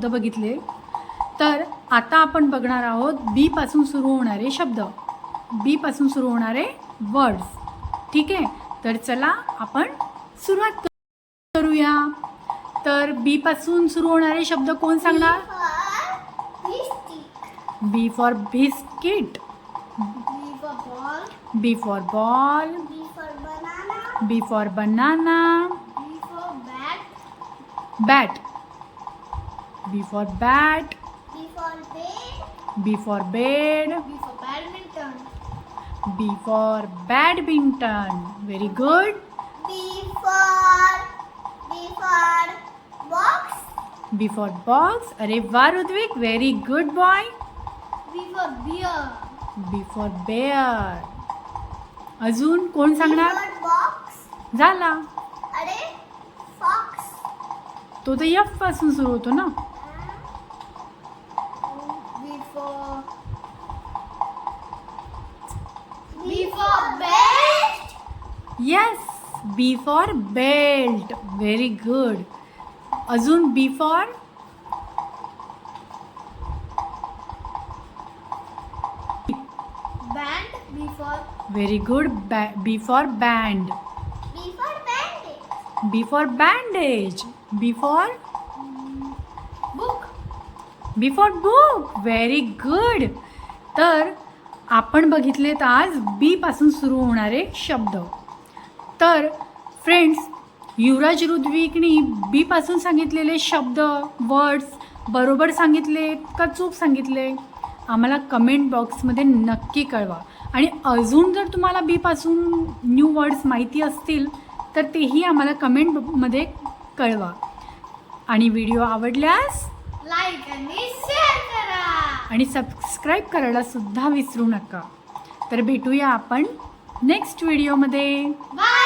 शब्द बघितले, तर आता आपण बघणार आहोत बी पासून सुरू होणारे शब्द, बी पासून सुरू होणारे वर्ड्स. ठीक आहे, तर चला आपण सुरुवात करूया. तर बी पासून सुरू होणारे शब्द कोण सांगणार? B for biscuit, B for ball, B for banana, bat, B for bat, B for bed, B for badminton. Very good. B for box. अरे वाह Ritwik, very good boy. B for beer. B for bear. अजून कोण सांगणार? B for box. झाला, अरे fox. तो तर F पासून सुरू होतो ना. B for belt. Yes, B for belt. Very good. अजून B for Band. B for very good. B for band. B for bandage. B for bandage. B for Book. B for book. Very good. तर आपण बघितलेत आज बी पासून सुरू होणारे शब्द. तर फ्रेंड्स, युवराज ऋत्विकनी बी पासून सांगितलेले शब्द वर्ड्स बरोबर सांगितले का चूक सांगितले आम्हाला कमेंट बॉक्समध्ये नक्की कळवा. आणि अजून जर तुम्हाला बी पासून न्यू वर्ड्स माहिती असतील तर तेही आम्हाला कमेंटमध्ये कळवा. आणि व्हिडिओ आवडल्यास लाईक आणि शेअर करा. आणि सबस्क्राईब करायला सुद्धा विसरू नका. तर भेटूया आपण नेक्स्ट व्हिडिओमध्ये. बाय.